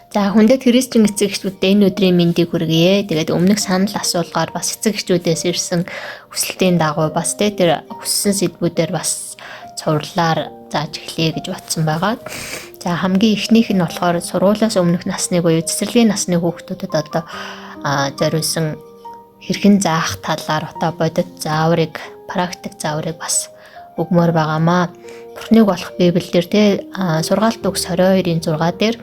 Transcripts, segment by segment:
За хүндэт Христийн эцэг эхчүүдтэй энэ өдрийн мэндийг хүргье. Тэгээд өмнөх санал асуулгаар бас эцэг эхчүүдээс ирсэн хүсэлтийн дагуу бас тэр хүссэн сэдвүүдээр бас цувралаар зааж эхлэе гэж батсан байгаа. За хамгийн эхнийх нь болохоор сургуулиас өмнөх насны буюу цэцэрлэгийн насны хүүхдүүдэд одоо зориулсан хэрхэн заах талаар одоо бодит зааврыг, практик зааврыг бас өгмөр байгаамаа. Бурхныг болох Библиэлд те сургаалт үгс 22-ийн 6 дээр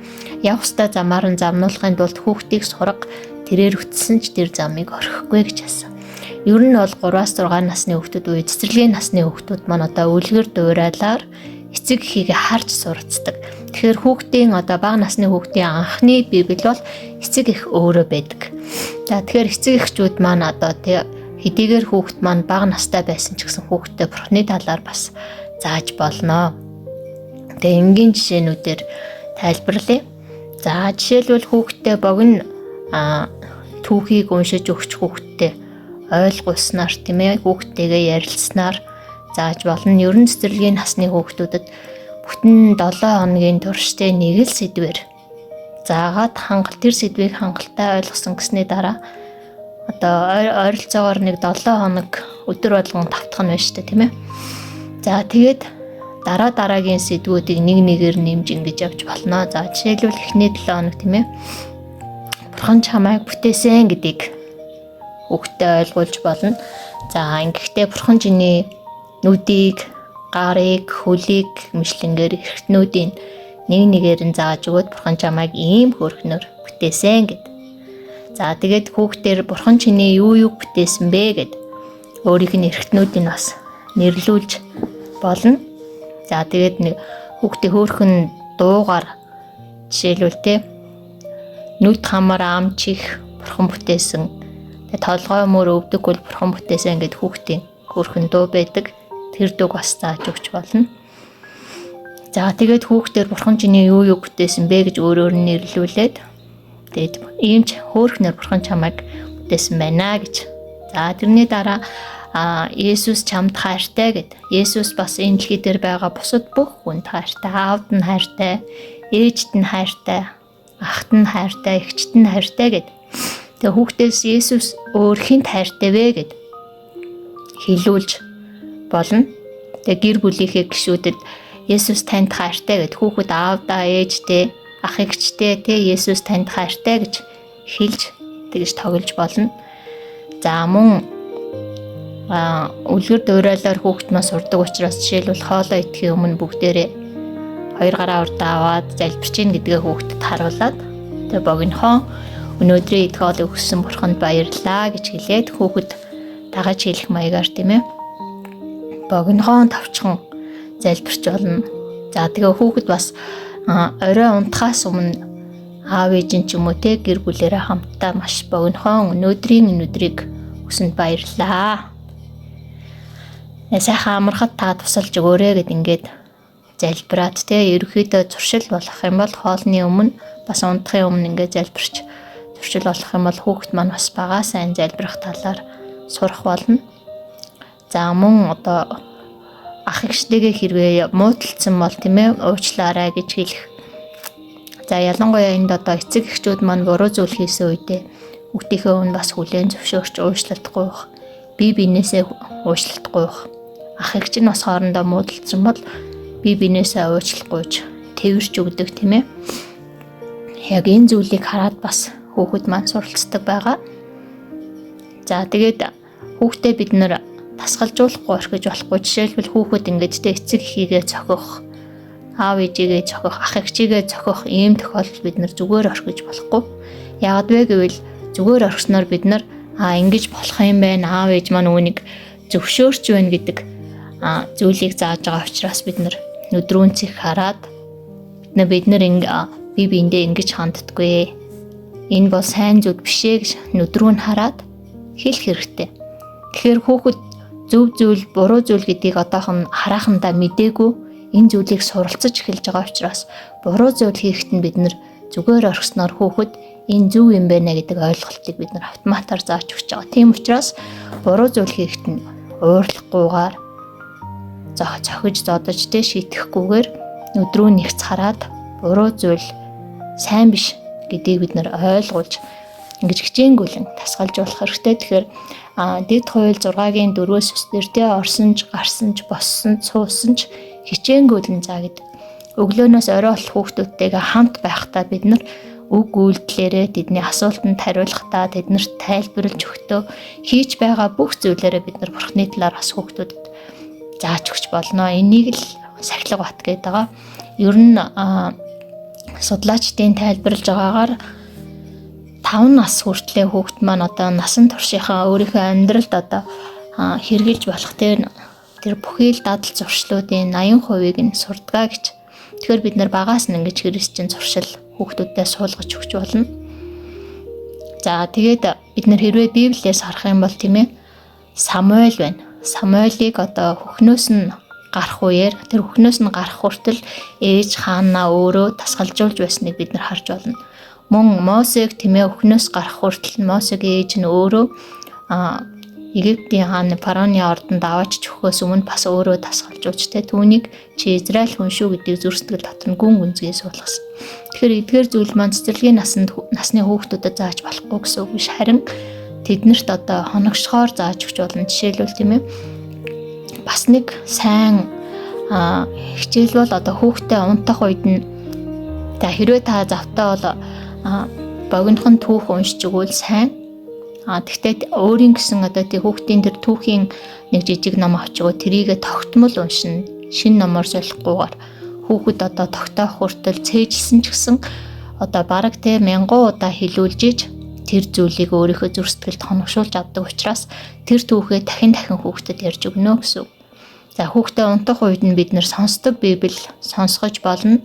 явах ёстой замаар нь замнуулахын тулд хүүхдийг сурга, тэрээр үтсэн ч тэр замыг орхихгүй гэж хэлсэн. Ер нь бол 3-6 насны хүүхдүүд үе цэцэрлэгийн насны хүүхдүүд маань одоо үлгэр дуурайлаар эцэг эхийгээ харж сурцдаг. Тэгэхээр хүүхдийн одоо бага насны хүүхдийн анхны Библи бол эцэг эх өөрөө байдаг. За тэгэхээр эцэг эхчүүд маань одоо хэдийгээр хүүхд маань бага настай байсан ч гэсэн хүүхдтэй Бурхны талаар бас зааж болно. Тэгээ энгийн жишээнүүдээр тайлбарлая. За жишээлбэл хүүхдтэй богино түүхийг уншиж өгч хүүхдтэй ойлгуулснаар тийм ээ хүүхдтэйгээ ярилцсанаар зааж болно. Ерөн цэцэрлэгийн насны хүүхдүүдэд бүтэн 7 хоногийн туршдээ нэг л сэдвэр заагаад тэр сэдвийг хангалттай ойлгосон гэсний дараа одоо ойролцоогоор нэг 7 хоног өдөр болгон тавтах нь байна шүү дээ тийм ээ. За тэгээд дараагийн сэдвүүдийг нэг нэгээр нэмж ингэж явж болно. За жишээлбэл эхний 7 хоног тийм ээ. Бурхан чамайг бүтээсэн гэдгийг хүүхдэд ойлгуулж болно. За ингэхдээ бурхан чиний нүдийг, гарыг, хөлийг мэтлэнгээр эрхтнүүдийн нэг нэгээр нь зааж өгөөд бурхан чамайг ийм хөрхнөр бүтээсэн гэд. За тэгээд хүүхдээр бурхан чиний юу бүтээсэн бэ гэд өөрийнх нь эрхтнүүдийг бас нэрлүүлж болно. За тэгээд нэг хүүхдээ хөөхөн дуугаар жишээлбэл те нүд хамар ам чих бурхан бүтээсэн. Тэгээд толгой мөр өвдөг бол бурхан бүтээсэн гэд хүүхдийн хөөхөн дуу байдаг. Тэр дууг бас зааж өгч болно. За тэгээд хүүхдээр бурхан чиний юу бүтээсэн бэ гэж өөрөөр нь нэрлүүлээд тэгээд иймч хөөхнөр бурхан чамайг бүтээсэн байна гэж. За тэрний дараа Есүс чамд хайртай гэд. Есүс бас энэ дэлхий дээр байгаа бусад бүх хүнд хайртай. Аавд нь хайртай, ээжд нь хайртай, ахт нь хайртай, эгчт нь хайртай гэд. Тэгээ хүүхдээс Есүс өөр хинт хайртай вэ гэд хэлүүлж болно. Тэгээ гэр бүлийнхээ гишүүдэд Есүс танд хайртай гэд хүүхэд аавдаа, ээждээ, ах эгчтэй Есүс танд хайртай гэж хэлж тэгж тоглож болно. За мөн үлгэр дуурайлаар хүүхэд маань сурдаг учраас жишээлбэл хоолоо идэхийн өмнө бүгдээрээ 2 гараа урдаа аваад залбирч ийн гэдгээ хүүхдэд харуулад тэгээ богинохон өнөөдрийн идэх хоолыг өгсөн бурханд баярлалаа гэж хэлээд хүүхэд дагаж хэлэх маягаар тийм ээ богинохон товчхон залбирч болно. За тэгээ хүүхэд бас орой унтахаас өмнө аав ээж нь ч юм уу те гэр бүлээрээ хамтдаа маш богинохон өнөөдрийн өдрийг өгсөнд баярлалаа. Сайхан амархад та тусалж өгөөрэй гэд ингээд залбираад те ерөөхдөө зуршил болох юм бол хоолны өмнө бас унтахын өмнө ингээд залбирч зуршил болох юм бол хүүхэд маань бас бага сайн залбирах талаар сурах болно. За мөн одоо ах эгчтэйгээ хэрвээ муудалцсан бол тийм ээ уучлаарай гэж хэлэх. За ялангуяа энд одоо эцэг эхчүүд маань буруу зүйл хийсэн үедээ хүүхдийнхээ өмнө бас хүлээн зөвшөөрч уучлалтгүй байх. Бие биенээсээ уучлалтгүй байх. Ах эгч нь бас хоорондоо муудалцсан бол бие биенээсээ уучлахгүйж тэрвэрч өгдөг тийм ээ. Яг энэ зүйлийг хараад бас хүүхэд маань суралцдаг байгаа. За тэгээд хүүхдээ бид нэр тасгалжуулахгүй орхиж болохгүй. Жишээлбэл хүүхэд ингээд эцэг эхийгээ цохих, аав ээжигээ цохих, ах эгчигээ цохих ийм тохиолдол бид нар зүгээр орхиж болохгүй. Яагад вэ гэвэл зүгээр орхисноор бид нар ингэж болох юм байна. Аав ээж маань үүнийг зөвшөөрч байна гэдэг зүйлийг зааж байгаа учраас бид нар нүдрүүнцийг хараад бид нар бие биендээ ингэж ханддаггүй. Энэ бол сайн зүйл биш ээ гэж нүдрүүн хараад хэлэх хэрэгтэй. Тэгэхээр хүүхэд зөв зүйл, буруу зүйл гэдгийг одоохон харахандаа мдээгүй энэ зүйлийг суралцаж эхэлж байгаа учраас буруу зүйл хийхэд нь бид нар зүгээр орхисноор хүүхэд энэ зөв юм байна гэдэг ойлголтыг бид нар автоматар зааж өгч байгаа. Тийм учраас буруу зүйл хийхэд нь уурлахгүйгээр зохиж зодож шийтгэхгүйгээр нүдрүү нэгц хараад буруу зүйл сайн биш гэдгийг бид нар ойлгуулж ингэж хичээнгүйлэн тасгалж болох хэрэгтэй. Тэгэхээр дэд хууль 6-гийн 4-өөс өсдөр тэ орсонч, гарсанч, боссонч, суусанч хичээнгүйлэн заа гэдэг. Өглөөнөөс орой болох хүүхдүүдтэйгээ хамт байхдаа бид нар үг үйлдэлээрээ тэдний асуултанд хариулахдаа тэднэрт тайлбарлаж өгтөө хийж байгаа бүх зүйлээрээ бид нар Бурхны талаар бас хүүхдүүдэд зааж өгч болно. Энийг л сахилга бат гэдэг байгаа. Ер нь судлаачдын тайлбарлаж байгаагаар 5 нас хүртлээр хүүхэд маань одоо насан туршийнхаа өөрийнхөө амьдралд одоо хэрэгжилж болох тэр бүхий л дадал зуршлуудын 80%-ийг нь сурдгаа гэж. Тэгэхээр бид нар багаас нь ингэж христчин зуршил хүүхдүүдэд суулгаж өгч болно. За тэгээд бид нар хэрвээ Библиэс харах юм бол тийм ээ Самуэль байна. Самуэлийг одоо хөхнөөс нь гарах үеэр тэр хөхнөөс нь гарах хүртэл ээж хаанаа өөрөө тасгалжуулж байсныг бид нар харж болно. Мөн Мосег тийм ээ хөхнөөс гарах хүртэл Мосегийн ээж нь өөрөө Египтийн хааны фараоны ордонд аваач чөхөөс өмнө бас өөрөө тасгалжуулж тэ түүнийг чи Израиль хүн шүү гэдгийг зүрх сэтгэл дотор нь гүн гүнзгий суулгасан. Тэгэхээр эдгээр зүйл маань цэцэрлэгийн насны хүүхдүүдэд зааж болохгүй гэсэн үг биш, харин тэднэрт одоо хоногшхоор зааж өгч болно. Жишээлбэл тийм ээ бас нэг сайн хичээл бол одоо хүүхдээ унтах үед нь хэрвээ та завтай бол богинохон түүх уншиж өгвөл сайн. Тэгтээ өөрийн гэсэн одоо тий хүүхдийн тэр түүхийн нэг жижиг ном авч өгөө тэрийгэ тогтмол уншина. Шинэ номоор солихгүйгээр хүүхэд одоо тогтоох хүртэл цээжилсэн ч гэсэн одоо бараг тий 1000 удаа хэлүүлж иж тэр зүйлийг өөрийнхөө зүрх сэтгэлд хоногшуулж авдаг учраас тэр түүхээ дахин хүүхдэд ярьж өгнө гэсэн. За хүүхдээ унтах үед нь бид нэр сонсдог Библи сонсгож болно.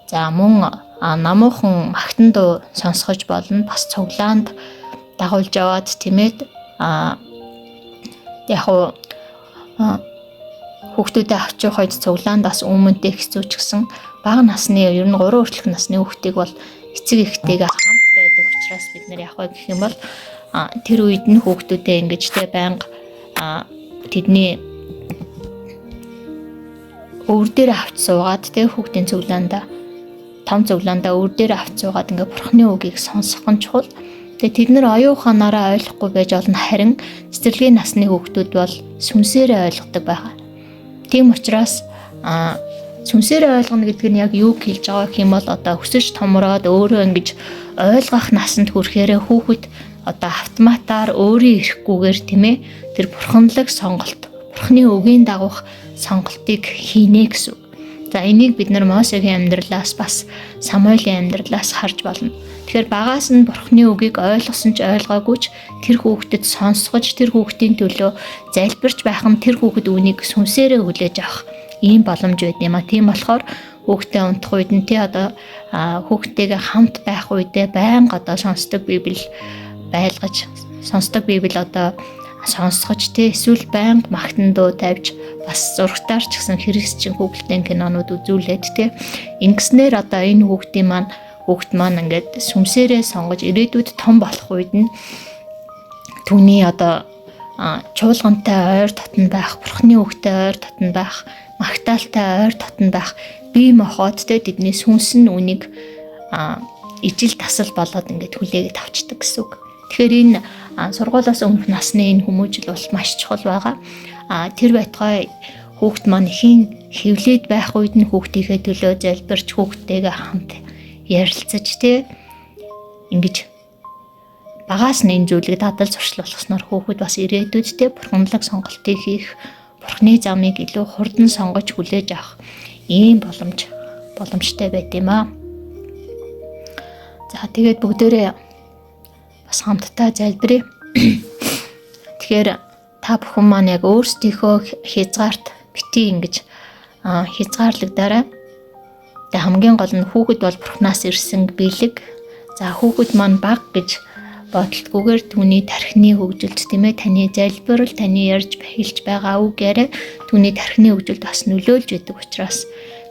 За мөн намуухан магтан дуу сонсгож болно. Бас цуглаанд дагуулж аваад тиймээд яг хүүхдүүдэд авч явахад цуглаанд бас өмнөдөө хэцүү ч гэсэн бага насны ер нь 3 хүртэлх насны хүүхдийг бол эцэг эхтэйгээ хамт байдаг учраас бид нар яг гэх юм бол тэр үед нь хүүхдүүдэд ингэж тэ байнга тэдний өвөр дээр авч суугаад тэ хүүхдийн цуглаандаа том цуглаандаа өвөр дээр авч суугаад ингээ Бурхны үгийг сонсох нь чухал. Тэгээ тэд нар оюуханаараа ойлгохгүй байж олон, харин цэцэрлэгийн насны хүүхдүүд бол сүнсээрээ ойлгодог байгаа. Тийм учраас сүнсээрээ ойлгоно гэдэг нь яг юу хэлж байгаа гэх юм бол одоо өсөж томроод өөрөө ингэж ойлгох насанд хүрэхээр хүүхэд одоо автоматар өөрийн ирэхгүйгээр тийм ээ тэр бурханлаг сонголт, Бурхны үгийн дагуух сонголтыг хийнэ гэсэн. За энийг бид нар Мосегийн амьдралаас бас Самуэлийн амьдралаас харж болно. Тэгэхээр багаас нь Бурхны үгийг ойлгосон ч ойлгоогүй ч тэр хүүхдэд сонсгож тэр хүүхдийн төлөө залбирч байх нь тэр хүүхэд үнийг сүнсээрээ хүлээж авах ийм боломж байд юм а. Тийм болохоор хүүхдээ унтах үед нь тий одоо хүүхдтэйгээ хамт байх үедээ байнга одоо сонсдог Библи байлгаж сонсдог Библи одоо сонсгож тий эсвэл байнга магтан дуу тавьж бас зургатаар ч гэсэн христчин хүүхэлдэйн кинонууд үзүүлээд тий ингэснээр одоо энэ хүүхд маань ингээд сүмсээрээ сонгож ирээдүйд том болох үед нь түүний одоо чуулгантай ойр дотн байх, Бурхны үгтэй ойр дотн байх, магтаалтай ойр дотн байх бие махбодтой тэдний сүнс нь үнийг ижил тасал болоод ингээд хүлээгээд авчдаг гэсэн үг. Тэгэхээр энэ сургуулиас өмнөх насны энэ хүмүүжил бол маш чухал байгаа. Тэр байтугай хүүхд маань ихийн хэвлээд байх үед нь хүүхдийнхээ төлөө залбирч хүүхдтэйгээ хамт ярилцаж тий ингэж багаас нь энэ зүйлийг дадал зуршил болгосноор хүүхэд бас ирээдүйд тий бурханлаг сонголтыг хийх, Бурхны замыг илүү хурдан сонгож хүлээж авах ийм боломжтой байт юм аа. За тэгээд бүгдээрээ бас хамтдаа залбирая. Тэгэхээр та бүхэн маань яг өөрсдийнхөө хязгаарт битгий ингэж хязгаарлагдаарай. Тэгээ хамгийн гол нь хүүхэд бол Бурханаас ирсэн биелэг. За хүүхэд маань баг гэж бодолтгүйгээр түүний тархины хөгжилд тийм ээ таны залбирал, таны ярьж хэлж байгаа үг яриа түүний тархины хөгжилд бас нөлөөлж байдаг учраас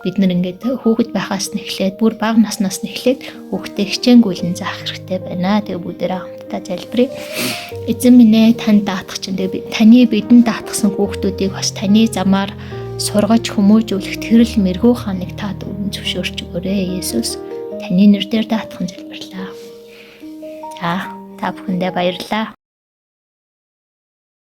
бид нар ингээд хүүхэд байхаас нь эхлээд бүр бага наснаас нь эхлээд хүүхдээ хичээнгүйлэн заах хэрэгтэй байна. Тэгээ бүгдээрээ хамтдаа залбирая. Эзэн минь ээ тань даатгах чинь тэгээ таны бидэнд даатгсан хүүхдүүдийг бас таны замаар сургаж хүмүүжүүлэх тэрл мэргүү ханыг та зөвшөөрч өгөөрэй Есүс. Таны нэрээр даатган залбирлаа. За та бүхэндээ баярлалаа.